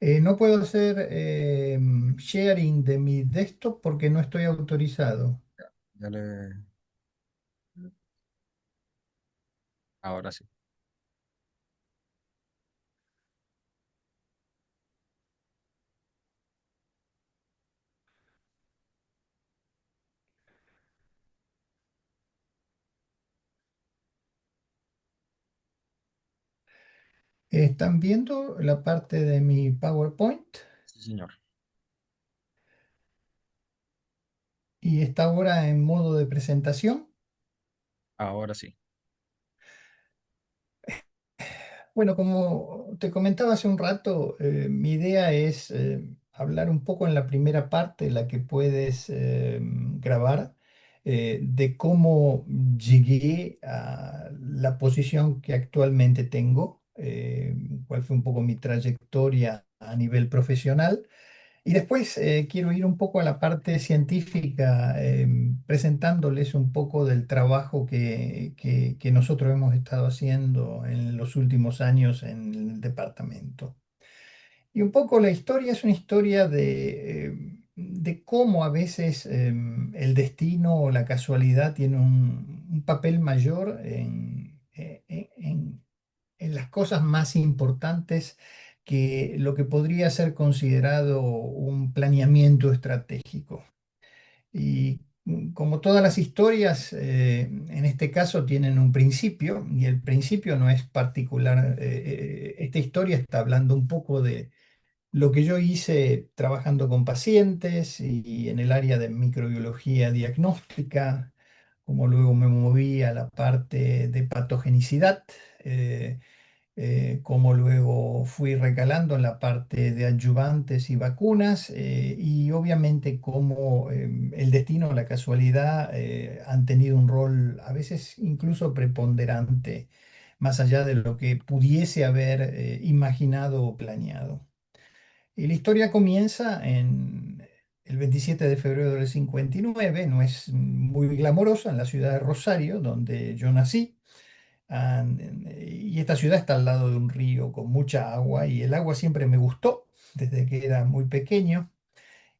No puedo hacer sharing de mi desktop porque no estoy autorizado. Ya le... Ahora sí. ¿Están viendo la parte de mi PowerPoint? Sí, señor. Y está ahora en modo de presentación. Ahora sí. Bueno, como te comentaba hace un rato, mi idea es hablar un poco en la primera parte, la que puedes grabar, de cómo llegué a la posición que actualmente tengo, cuál fue un poco mi trayectoria a nivel profesional. Y después quiero ir un poco a la parte científica, presentándoles un poco del trabajo que nosotros hemos estado haciendo en los últimos años en el departamento. Y un poco la historia es una historia de cómo a veces el destino o la casualidad tiene un papel mayor en las cosas más importantes que lo que podría ser considerado un planeamiento estratégico. Y como todas las historias, en este caso tienen un principio y el principio no es particular. Esta historia está hablando un poco de lo que yo hice trabajando con pacientes y en el área de microbiología diagnóstica, como luego me moví a la parte de patogenicidad. Como luego fui recalando en la parte de adyuvantes y vacunas, y obviamente cómo el destino o la casualidad han tenido un rol a veces incluso preponderante, más allá de lo que pudiese haber imaginado o planeado. Y la historia comienza en el 27 de febrero del 59. No es muy glamorosa, en la ciudad de Rosario, donde yo nací. Y esta ciudad está al lado de un río con mucha agua y el agua siempre me gustó desde que era muy pequeño.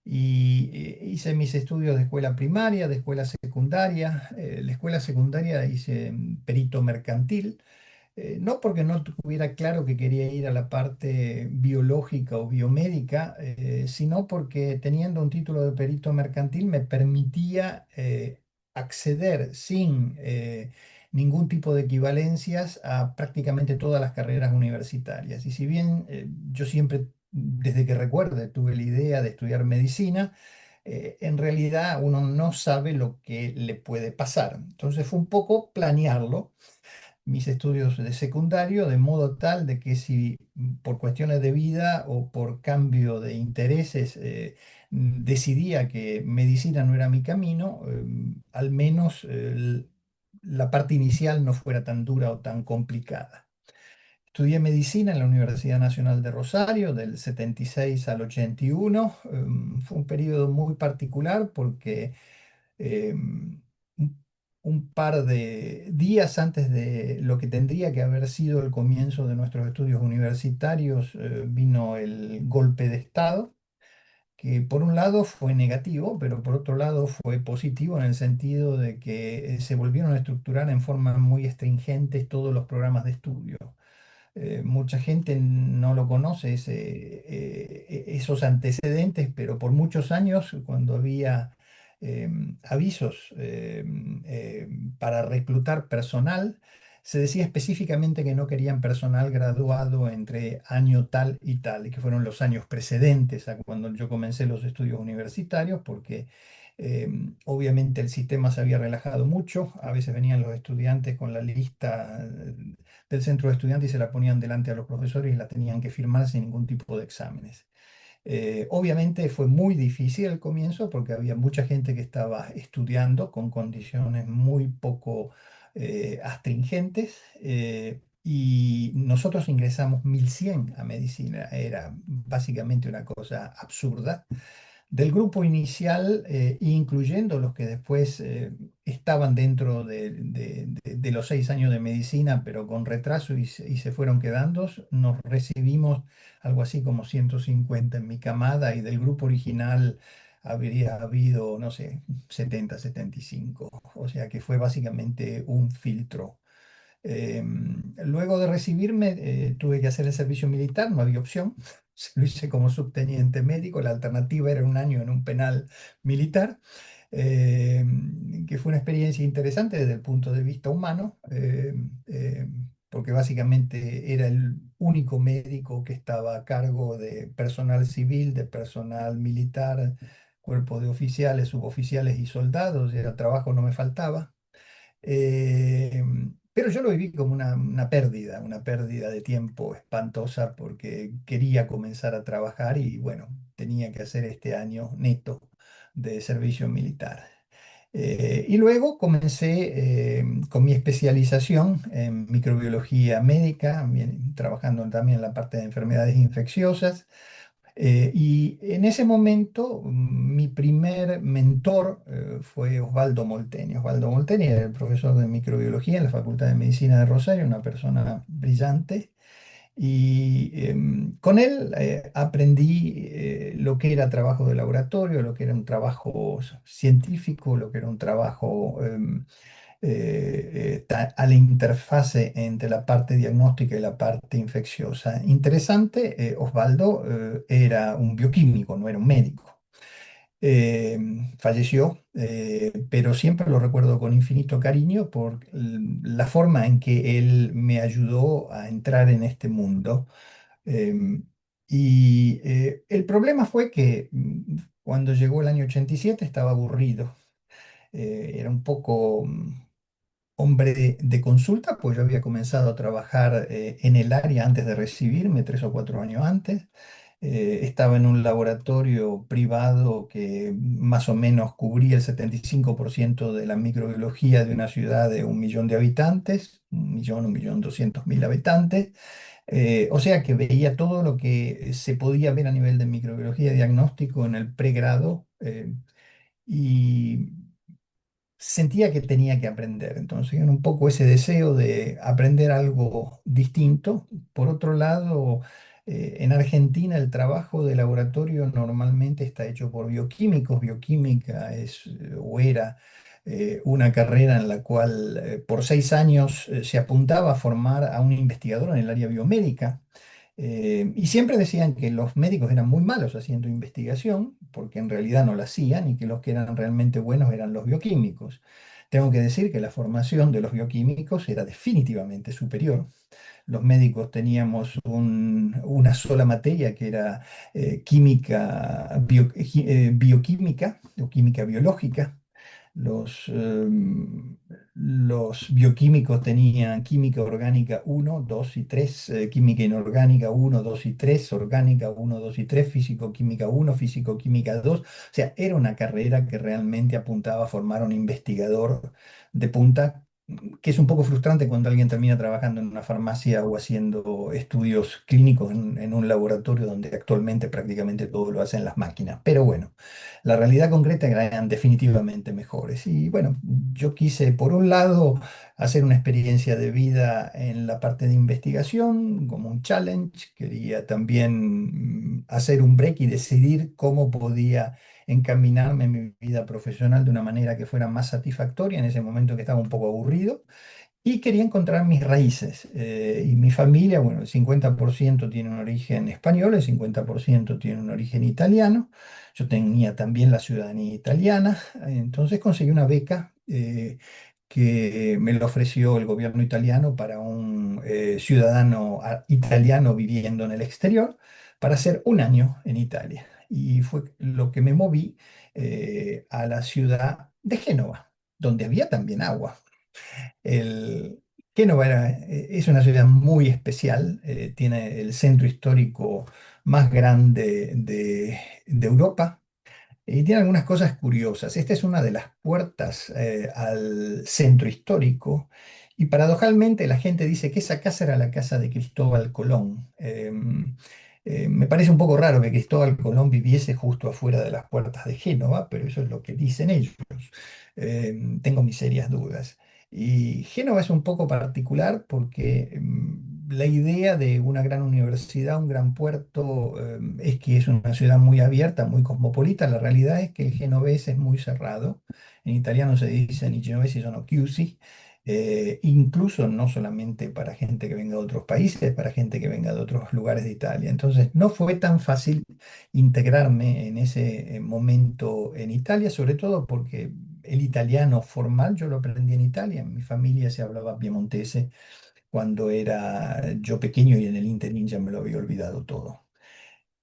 Y hice mis estudios de escuela primaria, de escuela secundaria. La escuela secundaria hice perito mercantil, no porque no tuviera claro que quería ir a la parte biológica o biomédica, sino porque teniendo un título de perito mercantil me permitía acceder sin ningún tipo de equivalencias a prácticamente todas las carreras universitarias. Y si bien yo siempre, desde que recuerde, tuve la idea de estudiar medicina, en realidad uno no sabe lo que le puede pasar. Entonces fue un poco planearlo mis estudios de secundario, de modo tal de que si por cuestiones de vida o por cambio de intereses decidía que medicina no era mi camino, al menos la parte inicial no fuera tan dura o tan complicada. Estudié medicina en la Universidad Nacional de Rosario del 76 al 81. Fue un periodo muy particular porque un un par de días antes de lo que tendría que haber sido el comienzo de nuestros estudios universitarios, vino el golpe de Estado, que por un lado fue negativo, pero por otro lado fue positivo en el sentido de que se volvieron a estructurar en forma muy astringentes todos los programas de estudio. Mucha gente no lo conoce, esos antecedentes, pero por muchos años, cuando había avisos para reclutar personal, se decía específicamente que no querían personal graduado entre año tal y tal, y que fueron los años precedentes a cuando yo comencé los estudios universitarios, porque obviamente el sistema se había relajado mucho. A veces venían los estudiantes con la lista del centro de estudiantes y se la ponían delante a los profesores y la tenían que firmar sin ningún tipo de exámenes. Obviamente fue muy difícil al comienzo porque había mucha gente que estaba estudiando con condiciones muy poco astringentes, y nosotros ingresamos 1100 a medicina. Era básicamente una cosa absurda del grupo inicial, incluyendo los que después estaban dentro de los 6 años de medicina, pero con retraso y se fueron quedando, nos recibimos algo así como 150 en mi camada y del grupo original habría habido, no sé, 70, 75. O sea que fue básicamente un filtro. Luego de recibirme, tuve que hacer el servicio militar, no había opción. Lo hice como subteniente médico, la alternativa era un año en un penal militar, eh, que fue una experiencia interesante desde el punto de vista humano, porque básicamente era el único médico que estaba a cargo de personal civil, de personal militar, cuerpo de oficiales, suboficiales y soldados, y el trabajo no me faltaba. Eh, pero yo lo viví como una pérdida de tiempo espantosa porque quería comenzar a trabajar y bueno, tenía que hacer este año neto de servicio militar. Y luego comencé con mi especialización en microbiología médica, trabajando también en la parte de enfermedades infecciosas. Y en ese momento, mi primer mentor fue Osvaldo Molteni. Osvaldo Molteni era el profesor de microbiología en la Facultad de Medicina de Rosario, una persona brillante. Y con él aprendí lo que era trabajo de laboratorio, lo que era un trabajo científico, lo que era un trabajo a la interfase entre la parte diagnóstica y la parte infecciosa. Interesante, Osvaldo era un bioquímico, no era un médico. Falleció, pero siempre lo recuerdo con infinito cariño por la forma en que él me ayudó a entrar en este mundo. El problema fue que cuando llegó el año 87 estaba aburrido. Era un poco hombre de consulta, pues yo había comenzado a trabajar en el área antes de recibirme, 3 o 4 años antes. Estaba en un laboratorio privado que más o menos cubría el 75% de la microbiología de una ciudad de 1 millón de habitantes, 1 millón, 1.200.000 habitantes. O sea que veía todo lo que se podía ver a nivel de microbiología diagnóstico en el pregrado. Y sentía que tenía que aprender. Entonces, era un poco ese deseo de aprender algo distinto. Por otro lado, en Argentina el trabajo de laboratorio normalmente está hecho por bioquímicos. Bioquímica es o era una carrera en la cual por 6 años se apuntaba a formar a un investigador en el área biomédica. Y siempre decían que los médicos eran muy malos haciendo investigación, porque en realidad no la hacían, y que los que eran realmente buenos eran los bioquímicos. Tengo que decir que la formación de los bioquímicos era definitivamente superior. Los médicos teníamos una sola materia que era bioquímica o química biológica. Los, los bioquímicos tenían química orgánica uno 2 y 3, química inorgánica uno 2 y 3, orgánica uno 2 y 3, físico-química uno, físico-química 2. O sea, era una carrera que realmente apuntaba a formar a un investigador de punta, que es un poco frustrante cuando alguien termina trabajando en una farmacia o haciendo estudios clínicos en un laboratorio donde actualmente prácticamente todo lo hacen las máquinas. Pero bueno, la realidad concreta eran definitivamente mejores. Y bueno, yo quise, por un lado, hacer una experiencia de vida en la parte de investigación como un challenge. Quería también hacer un break y decidir cómo podía encaminarme en mi vida profesional de una manera que fuera más satisfactoria en ese momento que estaba un poco aburrido. Y quería encontrar mis raíces. Y mi familia, bueno, el 50% tiene un origen español, el 50% tiene un origen italiano. Yo tenía también la ciudadanía italiana. Entonces conseguí una beca que me lo ofreció el gobierno italiano para un ciudadano italiano viviendo en el exterior para hacer un año en Italia. Y fue lo que me moví a la ciudad de Génova, donde había también agua. El, Génova es una ciudad muy especial, tiene el centro histórico más grande de Europa y tiene algunas cosas curiosas. Esta es una de las puertas al centro histórico y paradojalmente la gente dice que esa casa era la casa de Cristóbal Colón. Me parece un poco raro que Cristóbal Colón viviese justo afuera de las puertas de Génova, pero eso es lo que dicen ellos. Tengo mis serias dudas. Y Génova es un poco particular porque la idea de una gran universidad, un gran puerto, es que es una ciudad muy abierta, muy cosmopolita. La realidad es que el genovés es muy cerrado. En italiano se dice i genovesi sono chiusi, incluso no solamente para gente que venga de otros países, para gente que venga de otros lugares de Italia. Entonces, no fue tan fácil integrarme en ese momento en Italia, sobre todo porque el italiano formal yo lo aprendí en Italia. En mi familia se hablaba piemontese cuando era yo pequeño y en el interín ya me lo había olvidado todo.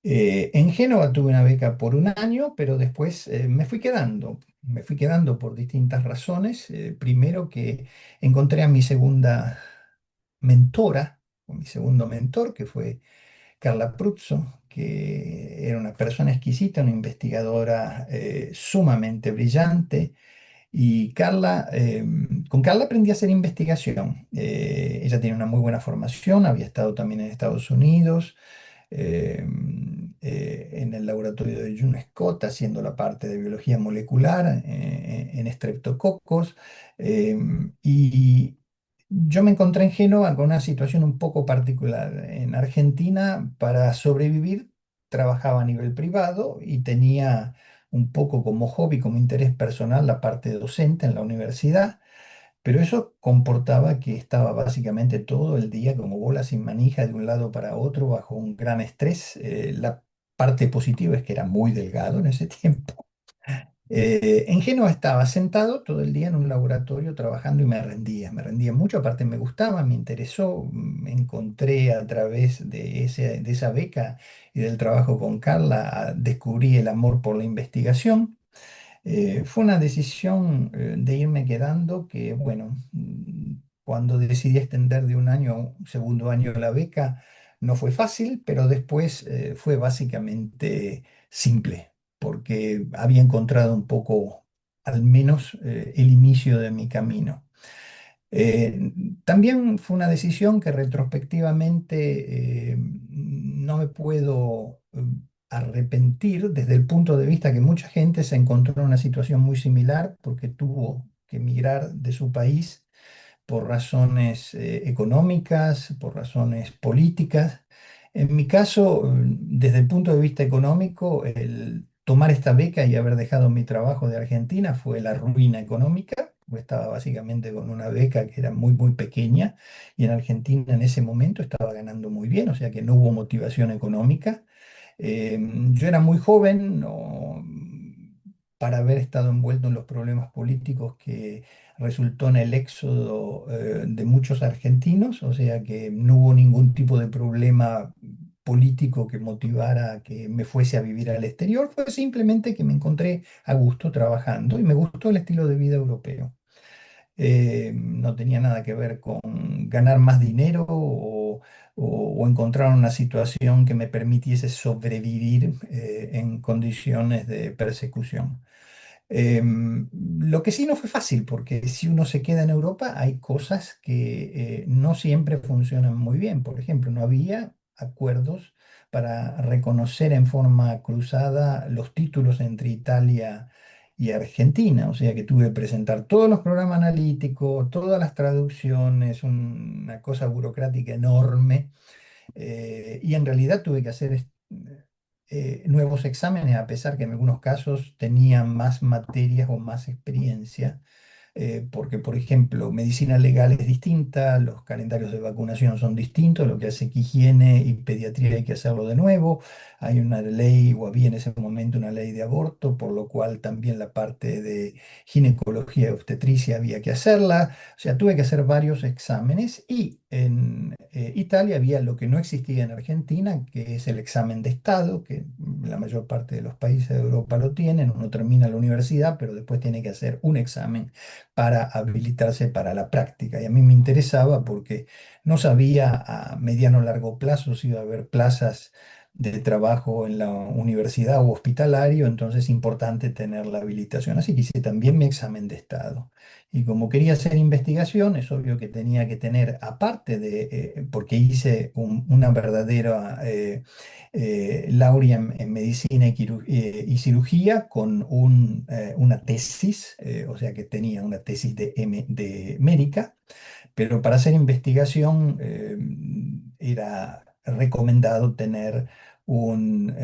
En Génova tuve una beca por un año, pero después me fui quedando por distintas razones. Primero que encontré a mi segunda mentora, o mi segundo mentor, que fue Carla Pruzzo, que era una persona exquisita, una investigadora sumamente brillante. Y con Carla aprendí a hacer investigación. Ella tiene una muy buena formación, había estado también en Estados Unidos, eh, en el laboratorio de June Scott, haciendo la parte de biología molecular en estreptococos. eh, y yo me encontré en Génova con una situación un poco particular. En Argentina, para sobrevivir, trabajaba a nivel privado y tenía un poco como hobby, como interés personal, la parte docente en la universidad, pero eso comportaba que estaba básicamente todo el día como bola sin manija de un lado para otro bajo un gran estrés. La parte positiva es que era muy delgado en ese tiempo. En Génova estaba sentado todo el día en un laboratorio trabajando y me rendía mucho, aparte me gustaba, me interesó, encontré a través de esa beca y del trabajo con Carla, descubrí el amor por la investigación. Fue una decisión de irme quedando que, bueno, cuando decidí extender de un año a un segundo año la beca, no fue fácil, pero después fue básicamente simple, porque había encontrado un poco, al menos, el inicio de mi camino. Eh, También fue una decisión que retrospectivamente no me puedo arrepentir desde el punto de vista que mucha gente se encontró en una situación muy similar porque tuvo que emigrar de su país por razones económicas, por razones políticas. En mi caso, desde el punto de vista económico, el tomar esta beca y haber dejado mi trabajo de Argentina fue la ruina económica, porque estaba básicamente con una beca que era muy, muy pequeña y en Argentina en ese momento estaba ganando muy bien, o sea que no hubo motivación económica. Yo era muy joven para haber estado envuelto en los problemas políticos que resultó en el éxodo de muchos argentinos, o sea que no hubo ningún tipo de problema político que motivara a que me fuese a vivir al exterior, fue simplemente que me encontré a gusto trabajando y me gustó el estilo de vida europeo. No tenía nada que ver con ganar más dinero o encontrar una situación que me permitiese sobrevivir en condiciones de persecución. Lo que sí no fue fácil, porque si uno se queda en Europa, hay cosas que no siempre funcionan muy bien. Por ejemplo, no había acuerdos para reconocer en forma cruzada los títulos entre Italia y Argentina. O sea que tuve que presentar todos los programas analíticos, todas las traducciones, una cosa burocrática enorme. Y en realidad tuve que hacer nuevos exámenes, a pesar que en algunos casos tenía más materias o más experiencia, porque, por ejemplo, medicina legal es distinta, los calendarios de vacunación son distintos, lo que hace que higiene y pediatría hay que hacerlo de nuevo. Hay una ley, o había en ese momento una ley de aborto, por lo cual también la parte de ginecología y obstetricia había que hacerla. O sea, tuve que hacer varios exámenes y en Italia había lo que no existía en Argentina, que es el examen de estado, que la mayor parte de los países de Europa lo tienen. Uno termina la universidad, pero después tiene que hacer un examen para habilitarse para la práctica. Y a mí me interesaba porque no sabía a mediano o largo plazo si iba a haber plazas de trabajo en la universidad o hospitalario, entonces es importante tener la habilitación. Así que hice también mi examen de estado. Y como quería hacer investigación, es obvio que tenía que tener, aparte de, porque hice una verdadera laurea en medicina y cirugía con una tesis, o sea que tenía una tesis de médica, pero para hacer investigación era recomendado tener un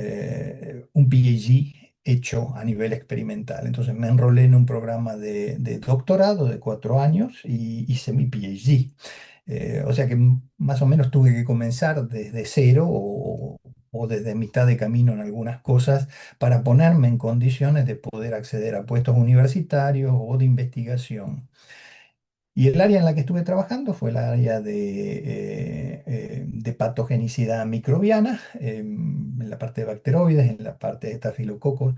PhD hecho a nivel experimental. Entonces me enrolé en un programa de doctorado de 4 años y hice mi PhD. O sea que más o menos tuve que comenzar desde cero o desde mitad de camino en algunas cosas para ponerme en condiciones de poder acceder a puestos universitarios o de investigación. Y el área en la que estuve trabajando fue el área de patogenicidad microbiana, en la parte de bacteroides, en la parte de estafilococos.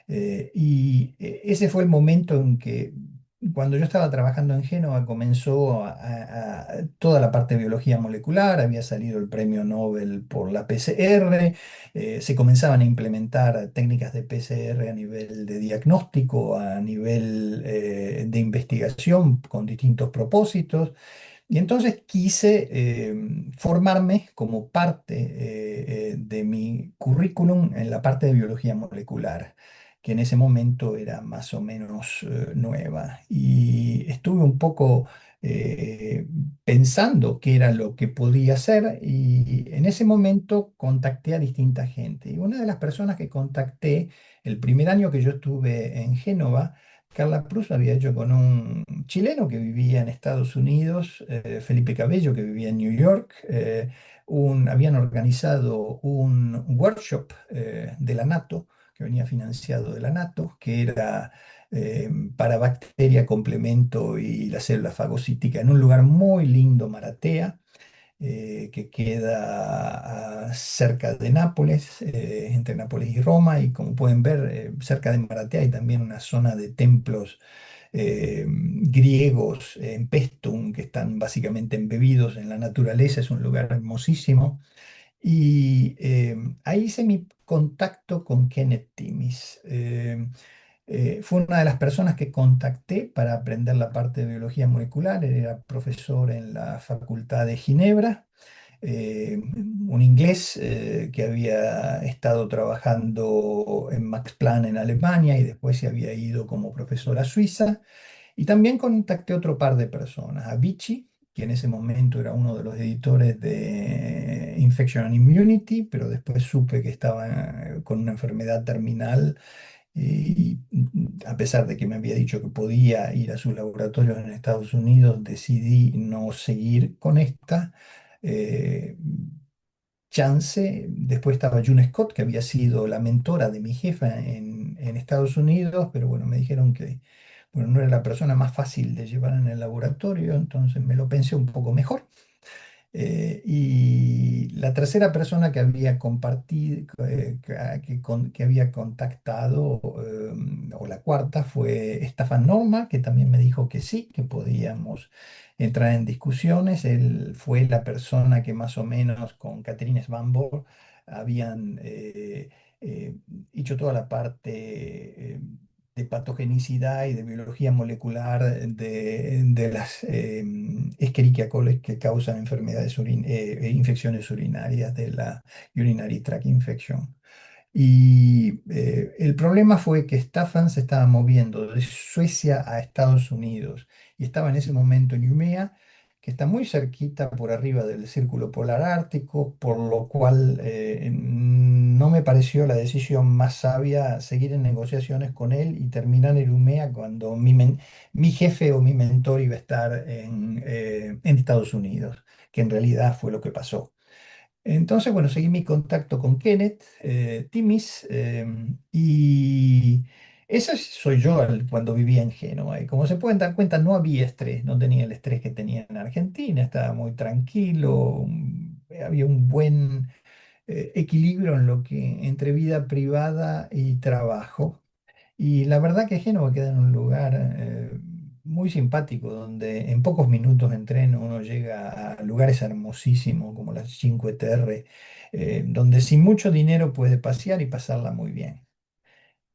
Ese fue el momento en que, cuando yo estaba trabajando en Génova, comenzó toda la parte de biología molecular, había salido el premio Nobel por la PCR, se comenzaban a implementar técnicas de PCR a nivel de diagnóstico, a nivel de investigación con distintos propósitos. Y entonces quise formarme como parte de mi currículum en la parte de biología molecular, que en ese momento era más o menos nueva. Y estuve un poco eh, pensando qué era lo que podía hacer y en ese momento contacté a distinta gente. Y una de las personas que contacté el primer año que yo estuve en Génova, Carla Prus, había hecho con un chileno que vivía en Estados Unidos, Felipe Cabello, que vivía en New York. Habían organizado un workshop de la NATO, que venía financiado de la NATO, que era para bacteria, complemento y la célula fagocítica, en un lugar muy lindo, Maratea, que queda cerca de Nápoles, entre Nápoles y Roma, y como pueden ver, cerca de Maratea hay también una zona de templos griegos en Pestum, que están básicamente embebidos en la naturaleza. Es un lugar hermosísimo. Y ahí hice mi contacto con Kenneth Timis. Fue una de las personas que contacté para aprender la parte de biología molecular. Él era profesor en la Facultad de Ginebra, un inglés que había estado trabajando en Max Planck en Alemania y después se había ido como profesor a Suiza. Y también contacté otro par de personas, a Vichy, que en ese momento era uno de los editores de Infection and Immunity, pero después supe que estaba con una enfermedad terminal y a pesar de que me había dicho que podía ir a sus laboratorios en Estados Unidos, decidí no seguir con esta eh, chance. Después estaba June Scott, que había sido la mentora de mi jefa en Estados Unidos, pero bueno, me dijeron que bueno, no era la persona más fácil de llevar en el laboratorio, entonces me lo pensé un poco mejor. Y la tercera persona que había compartido, que había contactado, o la cuarta, fue Staffan Norma, que también me dijo que sí, que podíamos entrar en discusiones. Él fue la persona que más o menos con Catherine Svanborg habían eh, hecho toda la parte de patogenicidad y de biología molecular de las Escherichia coli que causan infecciones urinarias de la urinary tract infection. Y el problema fue que Staffan se estaba moviendo de Suecia a Estados Unidos y estaba en ese momento en Umeå, que está muy cerquita por arriba del Círculo Polar Ártico, por lo cual no me pareció la decisión más sabia seguir en negociaciones con él y terminar en Umeå cuando mi jefe o mi mentor iba a estar en Estados Unidos, que en realidad fue lo que pasó. Entonces, bueno, seguí mi contacto con Kenneth Timis, y ese soy yo cuando vivía en Génova. Y como se pueden dar cuenta, no había estrés, no tenía el estrés que tenía en Argentina, estaba muy tranquilo, había un buen equilibrio en lo que entre vida privada y trabajo. Y la verdad que Génova queda en un lugar muy simpático, donde en pocos minutos en tren uno llega a lugares hermosísimos como las Cinque Terre, donde sin mucho dinero puede pasear y pasarla muy bien.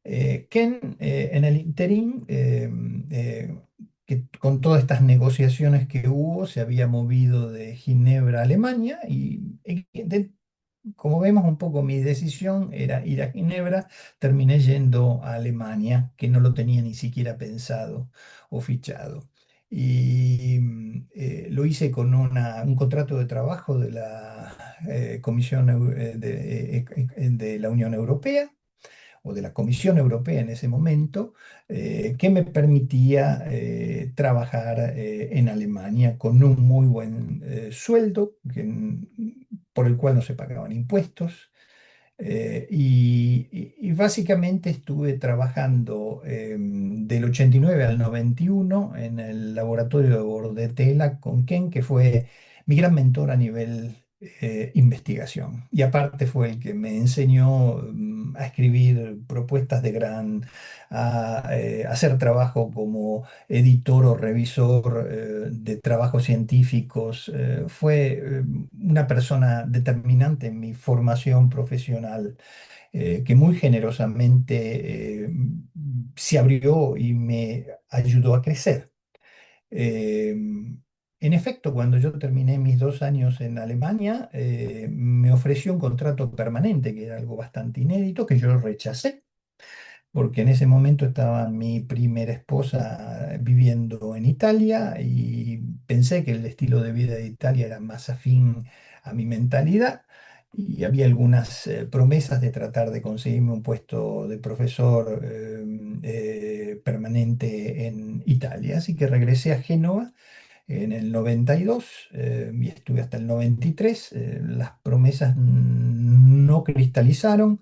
Ken, en el interín, que con todas estas negociaciones que hubo, se había movido de Ginebra a Alemania como vemos un poco mi decisión era ir a Ginebra, terminé yendo a Alemania, que no lo tenía ni siquiera pensado o fichado. Y lo hice con un contrato de trabajo de la Comisión de la Unión Europea o de la Comisión Europea en ese momento, que me permitía trabajar en Alemania con un muy buen sueldo, por el cual no se pagaban impuestos. Y básicamente estuve trabajando del 89 al 91 en el laboratorio de Bordetela con Ken, que fue mi gran mentor a nivel investigación. Y aparte fue el que me enseñó a escribir propuestas de gran, a hacer trabajo como editor o revisor de trabajos científicos. Fue una persona determinante en mi formación profesional, que muy generosamente se abrió y me ayudó a crecer. Eh, en efecto, cuando yo terminé mis 2 años en Alemania, me ofreció un contrato permanente, que era algo bastante inédito, que yo rechacé porque en ese momento estaba mi primera esposa viviendo en Italia y pensé que el estilo de vida de Italia era más afín a mi mentalidad y había algunas promesas de tratar de conseguirme un puesto de profesor permanente en Italia. Así que regresé a Génova en el 92 y estuve hasta el 93. Las promesas no cristalizaron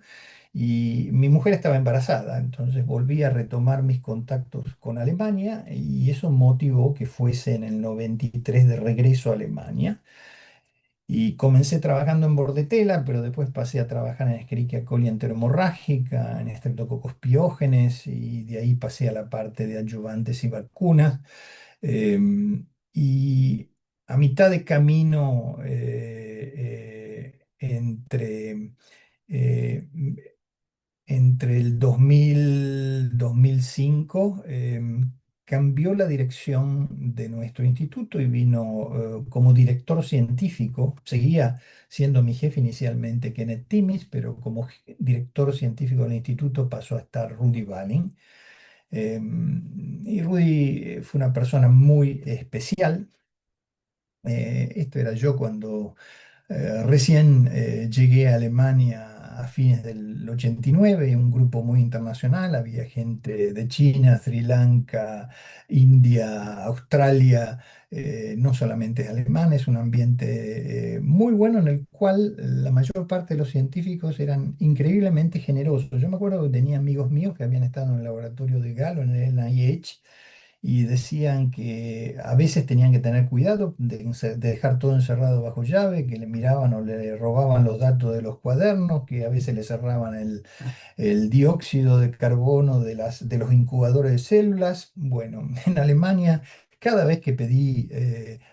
y mi mujer estaba embarazada, entonces volví a retomar mis contactos con Alemania y eso motivó que fuese en el 93 de regreso a Alemania. Y comencé trabajando en bordetela, pero después pasé a trabajar en Escherichia coli enterohemorrágica, en estreptococos piógenes, y de ahí pasé a la parte de adyuvantes y vacunas. Y a mitad de camino eh, entre el 2000 2005 cambió la dirección de nuestro instituto y vino como director científico. Seguía siendo mi jefe inicialmente Kenneth Timis, pero como director científico del instituto pasó a estar Rudy Balling. Y Rudy fue una persona muy especial. Esto era yo cuando recién llegué a Alemania a fines del 89, un grupo muy internacional, había gente de China, Sri Lanka, India, Australia, no solamente alemanes, un ambiente muy bueno en el cual la mayor parte de los científicos eran increíblemente generosos. Yo me acuerdo que tenía amigos míos que habían estado en el laboratorio de Galo, en el NIH, y decían que a veces tenían que tener cuidado de dejar todo encerrado bajo llave, que le miraban o le robaban los datos de los cuadernos, que a veces le cerraban el dióxido de carbono de los incubadores de células. Bueno, en Alemania, cada vez que pedí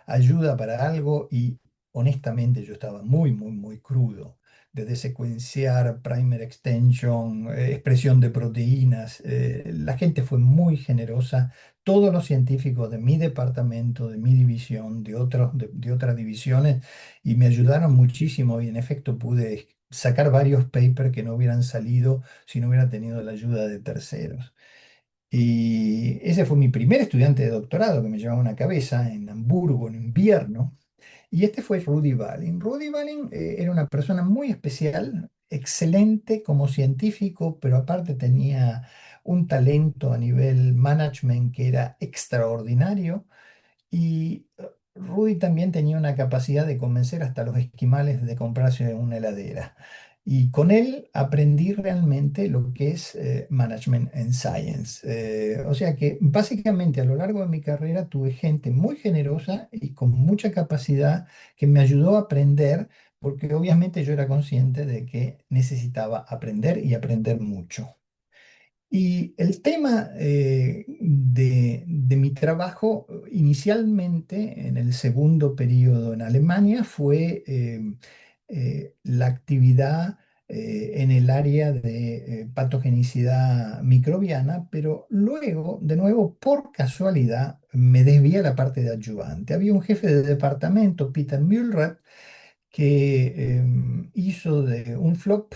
ayuda para algo, y honestamente yo estaba muy, muy, muy crudo, desde secuenciar, primer extension, expresión de proteínas, la gente fue muy generosa. Todos los científicos de mi departamento, de mi división, de otras divisiones, y me ayudaron muchísimo y en efecto pude sacar varios papers que no hubieran salido si no hubiera tenido la ayuda de terceros. Y ese fue mi primer estudiante de doctorado que me llevaba una cabeza en Hamburgo en invierno. Y este fue Rudy Balin. Rudy Balin era una persona muy especial, excelente como científico, pero aparte tenía un talento a nivel management que era extraordinario. Y Rudy también tenía una capacidad de convencer hasta los esquimales de comprarse una heladera. Y con él aprendí realmente lo que es Management and Science. O sea que básicamente a lo largo de mi carrera tuve gente muy generosa y con mucha capacidad que me ayudó a aprender, porque obviamente yo era consciente de que necesitaba aprender y aprender mucho. Y el tema de mi trabajo inicialmente en el segundo periodo en Alemania fue la actividad en el área de patogenicidad microbiana, pero luego, de nuevo, por casualidad, me desvié a la parte de adyuvante. Había un jefe de departamento, Peter Mühlrad, que hizo de un flop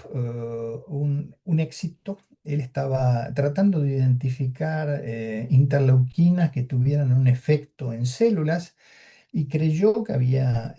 un éxito. Él estaba tratando de identificar interleuquinas que tuvieran un efecto en células y creyó que había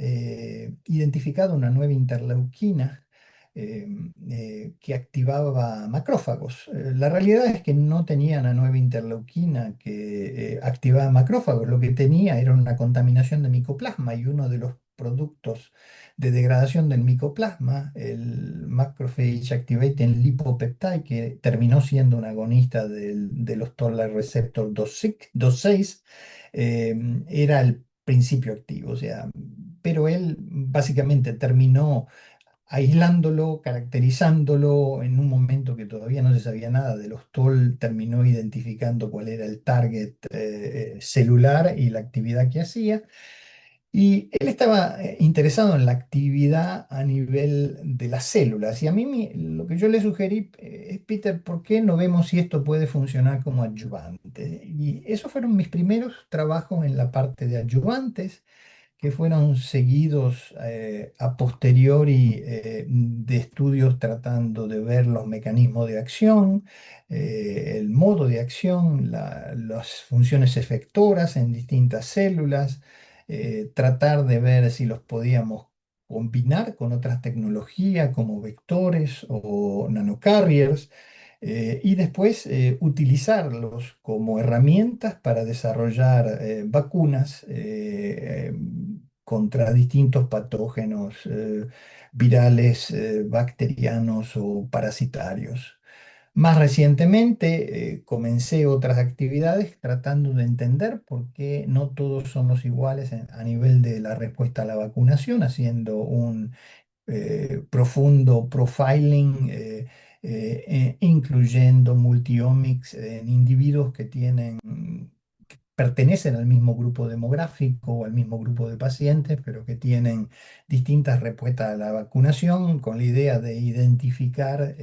identificado una nueva interleuquina eh, que activaba macrófagos. La realidad es que no tenía una nueva interleuquina que activaba macrófagos, lo que tenía era una contaminación de micoplasma y uno de los productos de degradación del micoplasma, el Macrophage Activating Lipopeptide, que terminó siendo un agonista de los Toll-like receptor 26, era el principio activo, o sea, pero él básicamente terminó aislándolo, caracterizándolo en un momento que todavía no se sabía nada de los TOL, terminó identificando cuál era el target celular y la actividad que hacía. Y él estaba interesado en la actividad a nivel de las células. Y a mí lo que yo le sugerí es, Peter, ¿por qué no vemos si esto puede funcionar como adyuvante? Y esos fueron mis primeros trabajos en la parte de adyuvantes, que fueron seguidos a posteriori de estudios tratando de ver los mecanismos de acción, el modo de acción, las funciones efectoras en distintas células, tratar de ver si los podíamos combinar con otras tecnologías como vectores o nanocarriers, y después utilizarlos como herramientas para desarrollar vacunas contra distintos patógenos virales, bacterianos o parasitarios. Más recientemente comencé otras actividades tratando de entender por qué no todos somos iguales a nivel de la respuesta a la vacunación, haciendo un profundo profiling, incluyendo multiomics en individuos que pertenecen al mismo grupo demográfico o al mismo grupo de pacientes, pero que tienen distintas respuestas a la vacunación, con la idea de identificar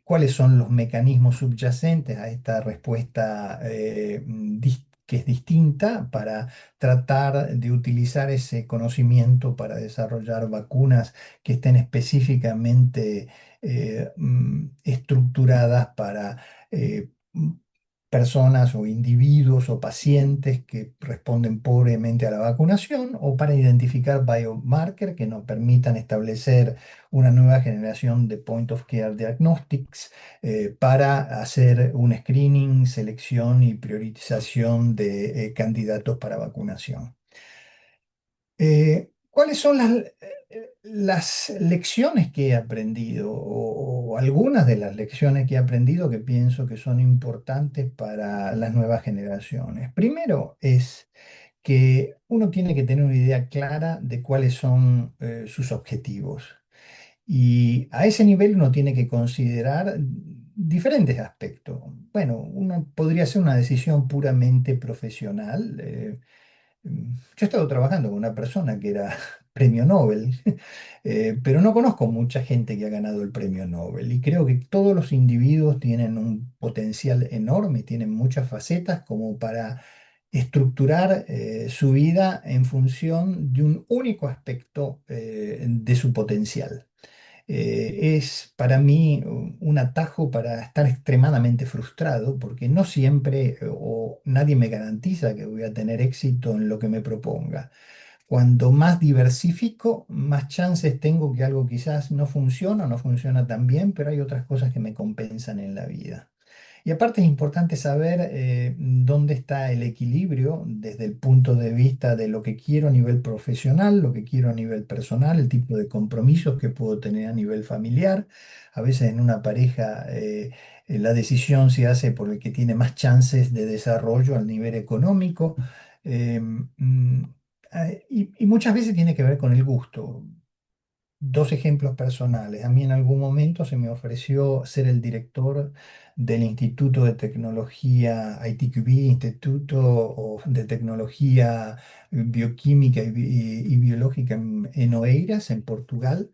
cuáles son los mecanismos subyacentes a esta respuesta que es distinta, para tratar de utilizar ese conocimiento para desarrollar vacunas que estén específicamente estructuradas para personas o individuos o pacientes que responden pobremente a la vacunación, o para identificar biomarkers que nos permitan establecer una nueva generación de point of care diagnostics para hacer un screening, selección y priorización de candidatos para vacunación. ¿Cuáles son las lecciones que he aprendido o algunas de las lecciones que he aprendido que pienso que son importantes para las nuevas generaciones? Primero es que uno tiene que tener una idea clara de cuáles son sus objetivos. Y a ese nivel uno tiene que considerar diferentes aspectos. Bueno, uno podría hacer una decisión puramente profesional. Yo he estado trabajando con una persona que era premio Nobel, pero no conozco mucha gente que ha ganado el premio Nobel y creo que todos los individuos tienen un potencial enorme, tienen muchas facetas como para estructurar su vida en función de un único aspecto de su potencial. Es para mí un atajo para estar extremadamente frustrado porque no siempre o nadie me garantiza que voy a tener éxito en lo que me proponga. Cuando más diversifico, más chances tengo que algo quizás no funciona o no funciona tan bien, pero hay otras cosas que me compensan en la vida. Y aparte es importante saber dónde está el equilibrio desde el punto de vista de lo que quiero a nivel profesional, lo que quiero a nivel personal, el tipo de compromisos que puedo tener a nivel familiar. A veces en una pareja la decisión se hace por el que tiene más chances de desarrollo al nivel económico. eh, mm, y muchas veces tiene que ver con el gusto. dos ejemplos personales. A mí en algún momento se me ofreció ser el director del Instituto de Tecnología ITQB, Instituto de Tecnología Bioquímica y Biológica en Oeiras, en Portugal.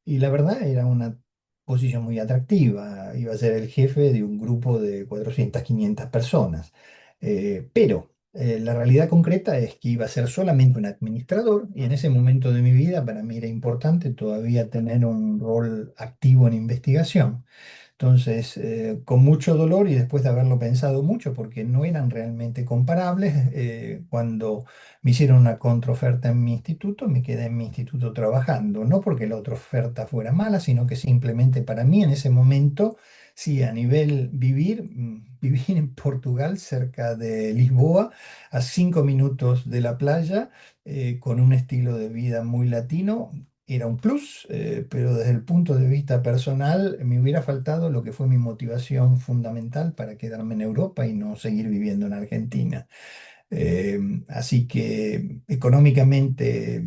Y la verdad era una posición muy atractiva. Iba a ser el jefe de un grupo de 400 500 personas. Pero la realidad concreta es que iba a ser solamente un administrador y en ese momento de mi vida para mí era importante todavía tener un rol activo en investigación. Entonces, con mucho dolor y después de haberlo pensado mucho, porque no eran realmente comparables, cuando me hicieron una contraoferta en mi instituto, me quedé en mi instituto trabajando, no porque la otra oferta fuera mala, sino que simplemente para mí en ese momento, sí, a nivel vivir, vivir en Portugal, cerca de Lisboa, a 5 minutos de la playa, con un estilo de vida muy latino, era un plus, pero desde el punto de vista personal me hubiera faltado lo que fue mi motivación fundamental para quedarme en Europa y no seguir viviendo en Argentina. Así que económicamente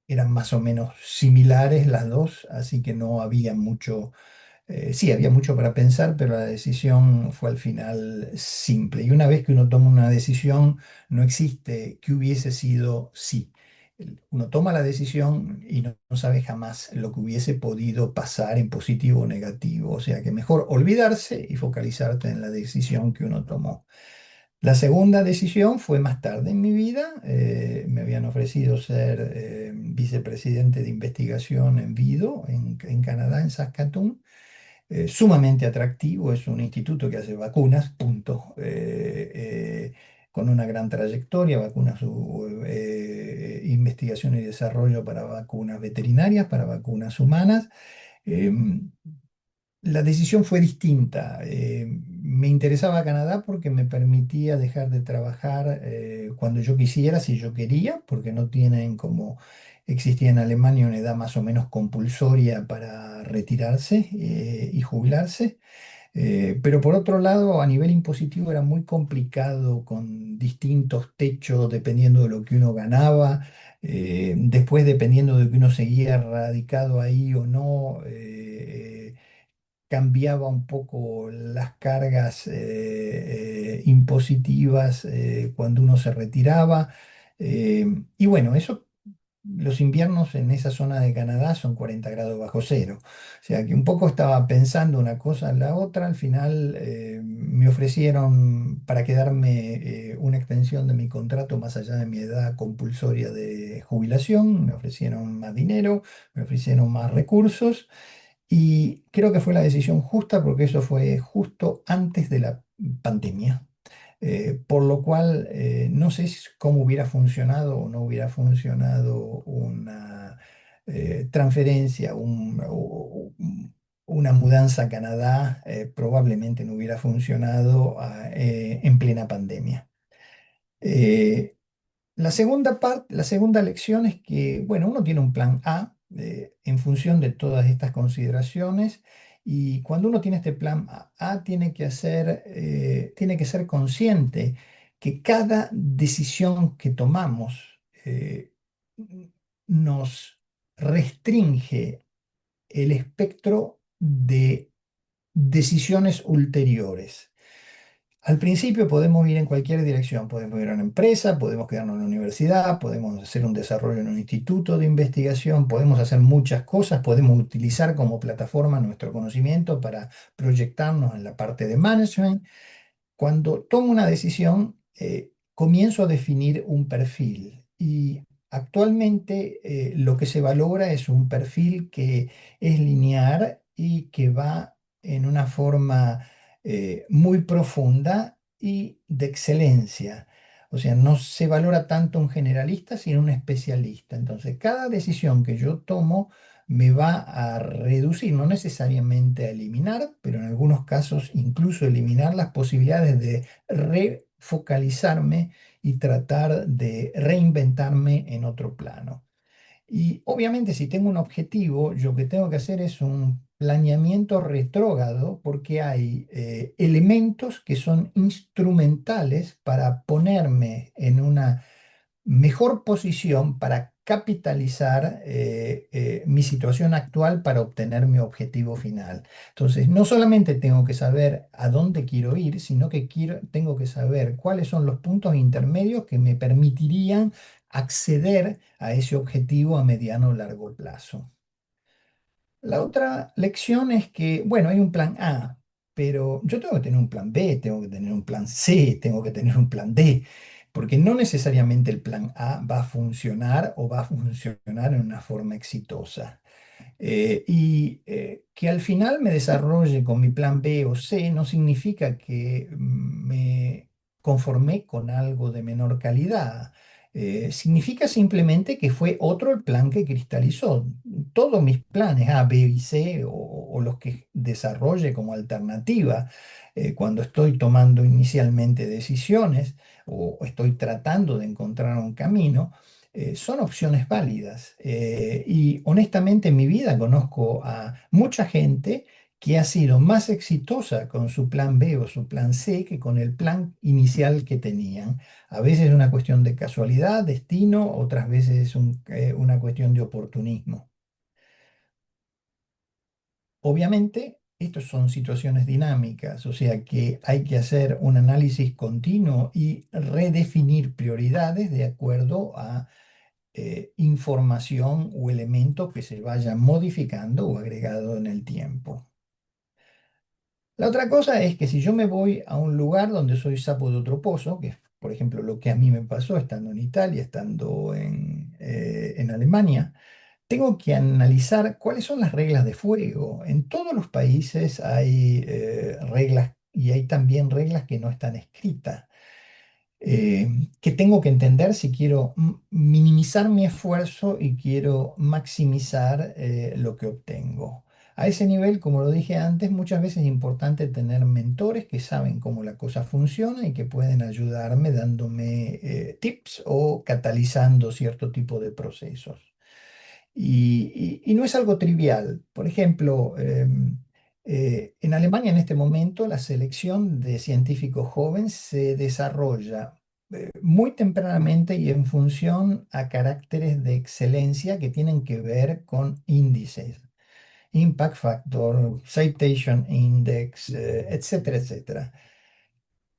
eran más o menos similares las dos, así que no había mucho, sí, había mucho para pensar, pero la decisión fue al final simple. Y una vez que uno toma una decisión, no existe que hubiese sido sí. Uno toma la decisión y no sabe jamás lo que hubiese podido pasar en positivo o negativo. O sea que mejor olvidarse y focalizarte en la decisión que uno tomó. La segunda decisión fue más tarde en mi vida. Me habían ofrecido ser vicepresidente de investigación en Vido, en Canadá, en Saskatoon. Sumamente atractivo, es un instituto que hace vacunas, punto. Con una gran trayectoria, vacunas, investigación y desarrollo para vacunas veterinarias, para vacunas humanas. Em, la decisión fue distinta. Me interesaba Canadá porque me permitía dejar de trabajar cuando yo quisiera, si yo quería, porque no tienen como existía en Alemania una edad más o menos compulsoria para retirarse y jubilarse. Pero por otro lado, a nivel impositivo era muy complicado con distintos techos dependiendo de lo que uno ganaba. Después, dependiendo de que uno seguía radicado ahí o no, cambiaba un poco las cargas impositivas cuando uno se retiraba. Y bueno, eso, los inviernos en esa zona de Canadá son 40 grados bajo cero. O sea que un poco estaba pensando una cosa en la otra. Al final me ofrecieron para quedarme una extensión de mi contrato más allá de mi edad compulsoria de jubilación. Me ofrecieron más dinero, me ofrecieron más recursos. Y creo que fue la decisión justa porque eso fue justo antes de la pandemia. Por lo cual no sé cómo hubiera funcionado o no hubiera funcionado una transferencia, una mudanza a Canadá, probablemente no hubiera funcionado en plena pandemia. Eh, la segunda parte, la segunda lección es que, bueno, uno tiene un plan A en función de todas estas consideraciones y cuando uno tiene este plan A, tiene que ser consciente que cada decisión que tomamos nos restringe el espectro de decisiones ulteriores. Al principio podemos ir en cualquier dirección, podemos ir a una empresa, podemos quedarnos en la universidad, podemos hacer un desarrollo en un instituto de investigación, podemos hacer muchas cosas, podemos utilizar como plataforma nuestro conocimiento para proyectarnos en la parte de management. Cuando tomo una decisión, comienzo a definir un perfil y actualmente lo que se valora es un perfil que es lineal y que va en una forma muy profunda y de excelencia. O sea, no se valora tanto un generalista, sino un especialista. Entonces, cada decisión que yo tomo me va a reducir, no necesariamente a eliminar, pero en algunos casos incluso eliminar las posibilidades de refocalizarme y tratar de reinventarme en otro plano. Y obviamente si tengo un objetivo, yo lo que tengo que hacer es un planeamiento retrógrado porque hay elementos que son instrumentales para ponerme en una mejor posición para capitalizar mi situación actual para obtener mi objetivo final. Entonces, no solamente tengo que saber a dónde quiero ir, sino que tengo que saber cuáles son los puntos intermedios que me permitirían acceder a ese objetivo a mediano o largo plazo. La otra lección es que, bueno, hay un plan A, pero yo tengo que tener un plan B, tengo que tener un plan C, tengo que tener un plan D, porque no necesariamente el plan A va a funcionar o va a funcionar en una forma exitosa. Que al final me desarrolle con mi plan B o C no significa que me conformé con algo de menor calidad. Significa simplemente que fue otro el plan que cristalizó. Todos mis planes A, B y C o los que desarrolle como alternativa cuando estoy tomando inicialmente decisiones o estoy tratando de encontrar un camino, son opciones válidas. Y honestamente en mi vida conozco a mucha gente que ha sido más exitosa con su plan B o su plan C que con el plan inicial que tenían. A veces es una cuestión de casualidad, destino, otras veces es una cuestión de oportunismo. Obviamente, estas son situaciones dinámicas, o sea que hay que hacer un análisis continuo y redefinir prioridades de acuerdo a información o elementos que se vayan modificando o agregado en el tiempo. La otra cosa es que si yo me voy a un lugar donde soy sapo de otro pozo, que es por ejemplo lo que a mí me pasó estando en Italia, estando en Alemania, tengo que analizar cuáles son las reglas de juego. En todos los países hay reglas y hay también reglas que no están escritas que tengo que entender si quiero minimizar mi esfuerzo y quiero maximizar lo que obtengo. A ese nivel, como lo dije antes, muchas veces es importante tener mentores que saben cómo la cosa funciona y que pueden ayudarme dándome tips o catalizando cierto tipo de procesos. Y no es algo trivial. Por ejemplo, en Alemania en este momento la selección de científicos jóvenes se desarrolla muy tempranamente y en función a caracteres de excelencia que tienen que ver con índices, impact factor, citation index, etcétera, etcétera.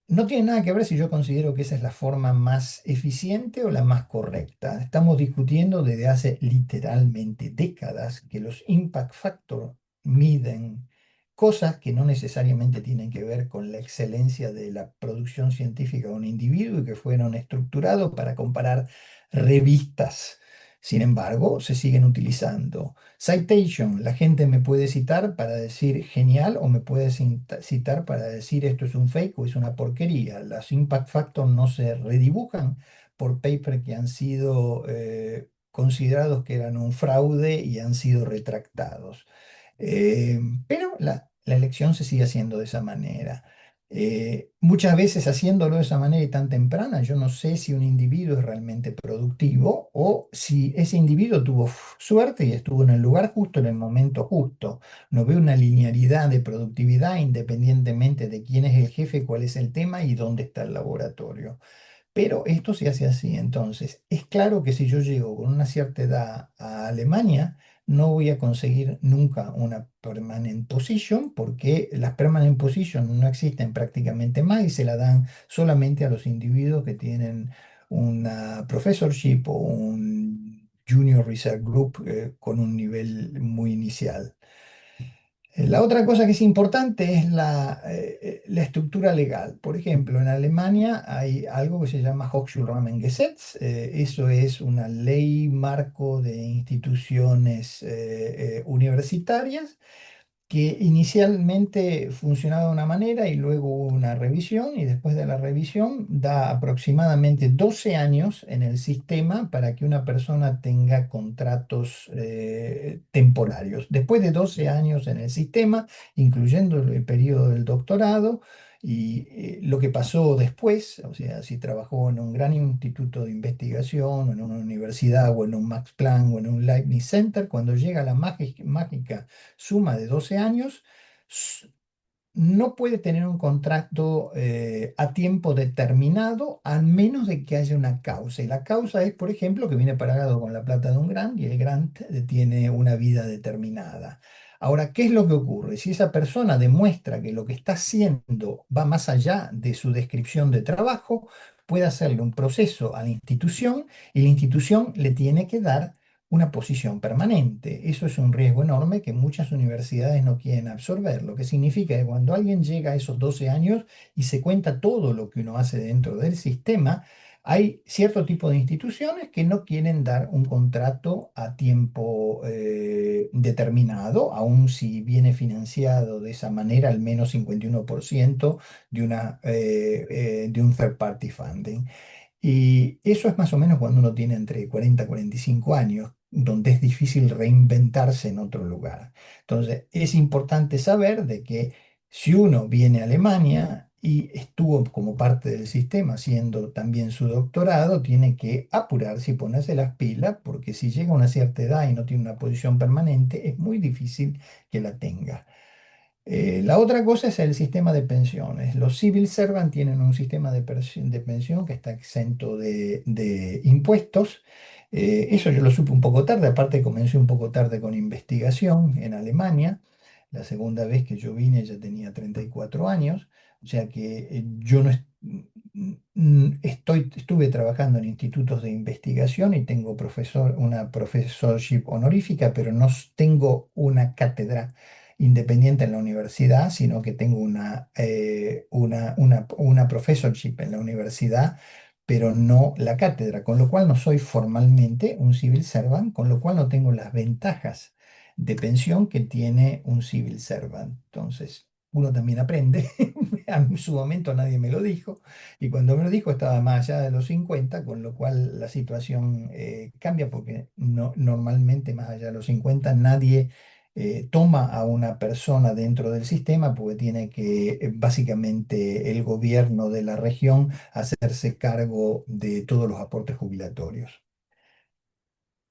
No tiene nada que ver si yo considero que esa es la forma más eficiente o la más correcta. Estamos discutiendo desde hace literalmente décadas que los impact factor miden cosas que no necesariamente tienen que ver con la excelencia de la producción científica de un individuo y que fueron estructurados para comparar revistas. Sin embargo, se siguen utilizando. Citation, la gente me puede citar para decir genial o me puede citar para decir esto es un fake o es una porquería. Las impact factors no se redibujan por paper que han sido considerados que eran un fraude y han sido retractados. Pero la elección se sigue haciendo de esa manera. Muchas veces haciéndolo de esa manera y tan temprana, yo no sé si un individuo es realmente productivo o si ese individuo tuvo suerte y estuvo en el lugar justo en el momento justo. No veo una linealidad de productividad independientemente de quién es el jefe, cuál es el tema y dónde está el laboratorio. Pero esto se hace así. Entonces, es claro que si yo llego con una cierta edad a Alemania, no voy a conseguir nunca una permanent position porque las permanent position no existen prácticamente más y se la dan solamente a los individuos que tienen una professorship o un junior research group con un nivel muy inicial. La otra cosa que es importante es la estructura legal. Por ejemplo, en Alemania hay algo que se llama Hochschulrahmengesetz. Eso es una ley marco de instituciones universitarias que inicialmente funcionaba de una manera y luego hubo una revisión y después de la revisión da aproximadamente 12 años en el sistema para que una persona tenga contratos temporarios. Después de 12 años en el sistema, incluyendo el periodo del doctorado, y lo que pasó después, o sea, si trabajó en un gran instituto de investigación, o en una universidad, o en un Max Planck, o en un Leibniz Center, cuando llega la mágica suma de 12 años, no puede tener un contrato a tiempo determinado, al menos de que haya una causa. Y la causa es, por ejemplo, que viene pagado con la plata de un grant y el grant tiene una vida determinada. Ahora, ¿qué es lo que ocurre? Si esa persona demuestra que lo que está haciendo va más allá de su descripción de trabajo, puede hacerle un proceso a la institución y la institución le tiene que dar una posición permanente. Eso es un riesgo enorme que muchas universidades no quieren absorber, lo que significa que cuando alguien llega a esos 12 años y se cuenta todo lo que uno hace dentro del sistema, hay cierto tipo de instituciones que no quieren dar un contrato a tiempo determinado, aun si viene financiado de esa manera, al menos 51% de un third party funding. Y eso es más o menos cuando uno tiene entre 40 y 45 años, donde es difícil reinventarse en otro lugar. Entonces, es importante saber de que si uno viene a Alemania y estuvo como parte del sistema haciendo también su doctorado, tiene que apurarse y ponerse las pilas, porque si llega a una cierta edad y no tiene una posición permanente, es muy difícil que la tenga. La otra cosa es el sistema de pensiones. Los civil servant tienen un sistema de pensión que está exento de impuestos. Eso yo lo supe un poco tarde, aparte comencé un poco tarde con investigación en Alemania. La segunda vez que yo vine ya tenía 34 años, o sea que yo no estuve trabajando en institutos de investigación y tengo una professorship honorífica, pero no tengo una cátedra independiente en la universidad, sino que tengo una professorship en la universidad, pero no la cátedra, con lo cual no soy formalmente un civil servant, con lo cual no tengo las ventajas de pensión que tiene un civil servant. Entonces, uno también aprende. En su momento nadie me lo dijo, y cuando me lo dijo estaba más allá de los 50, con lo cual la situación cambia porque normalmente más allá de los 50 nadie toma a una persona dentro del sistema porque tiene que básicamente el gobierno de la región hacerse cargo de todos los aportes jubilatorios.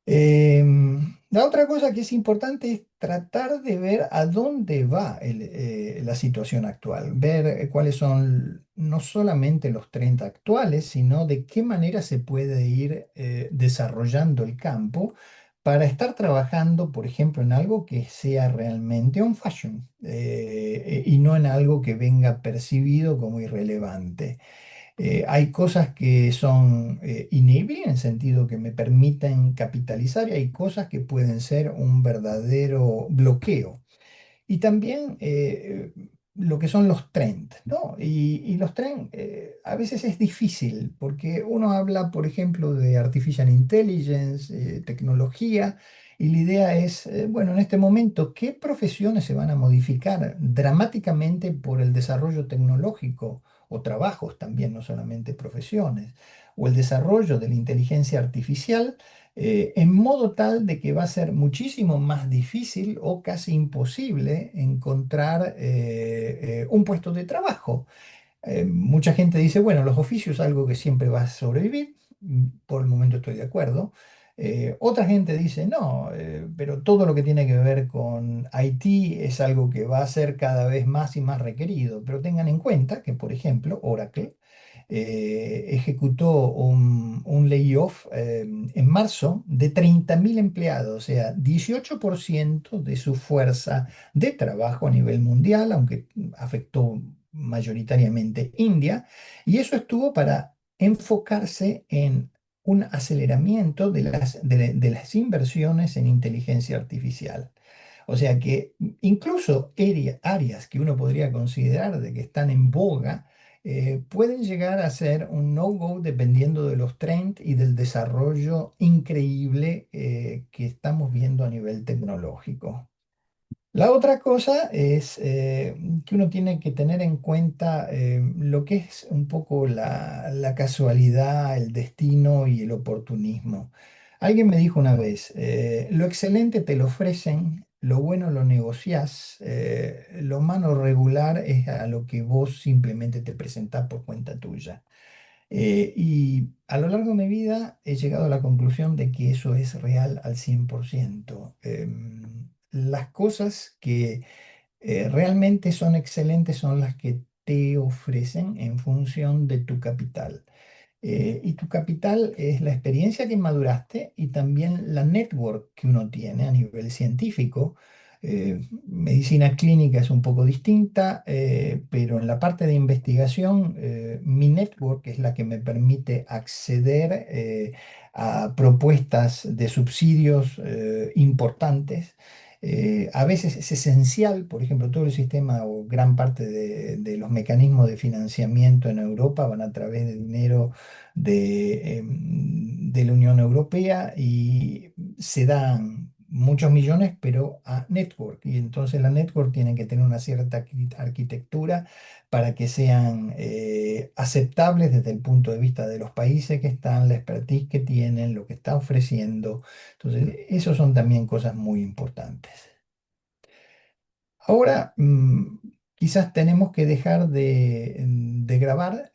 La otra cosa que es importante es tratar de ver a dónde va la situación actual, ver cuáles son no solamente los trends actuales, sino de qué manera se puede ir desarrollando el campo para estar trabajando, por ejemplo, en algo que sea realmente on fashion y no en algo que venga percibido como irrelevante. Hay cosas que son enabling en el sentido que me permiten capitalizar y hay cosas que pueden ser un verdadero bloqueo. Y también lo que son los trends, ¿no? Y los trends a veces es difícil porque uno habla, por ejemplo, de artificial intelligence, tecnología, y la idea es, bueno, en este momento, ¿qué profesiones se van a modificar dramáticamente por el desarrollo tecnológico o trabajos también, no solamente profesiones, o el desarrollo de la inteligencia artificial? En modo tal de que va a ser muchísimo más difícil o casi imposible encontrar un puesto de trabajo. Mucha gente dice, bueno, los oficios es algo que siempre va a sobrevivir. Por el momento estoy de acuerdo. Otra gente dice, no, pero todo lo que tiene que ver con IT es algo que va a ser cada vez más y más requerido. Pero tengan en cuenta que, por ejemplo, Oracle ejecutó un layoff en marzo de 30.000 empleados, o sea, 18% de su fuerza de trabajo a nivel mundial, aunque afectó mayoritariamente India, y eso estuvo para enfocarse en un aceleramiento de las inversiones en inteligencia artificial. O sea que incluso áreas que uno podría considerar de que están en boga, pueden llegar a ser un no-go dependiendo de los trends y del desarrollo increíble que estamos viendo a nivel tecnológico. La otra cosa es que uno tiene que tener en cuenta lo que es un poco la casualidad, el destino y el oportunismo. Alguien me dijo una vez, lo excelente te lo ofrecen, lo bueno lo negociás, lo malo regular es a lo que vos simplemente te presentás por cuenta tuya. Y a lo largo de mi vida he llegado a la conclusión de que eso es real al 100%. Las cosas que realmente son excelentes, son las que te ofrecen en función de tu capital. Y tu capital es la experiencia que maduraste y también la network que uno tiene a nivel científico. Medicina clínica es un poco distinta, pero en la parte de investigación, mi network es la que me permite acceder a propuestas de subsidios importantes. A veces es esencial, por ejemplo, todo el sistema o gran parte de los mecanismos de financiamiento en Europa van a través de dinero de la Unión Europea y se dan muchos millones, pero a network. Y entonces la network tiene que tener una cierta arquitectura para que sean aceptables desde el punto de vista de los países que están, la expertise que tienen, lo que está ofreciendo. Entonces, esos son también cosas muy importantes. Ahora, quizás tenemos que dejar de grabar.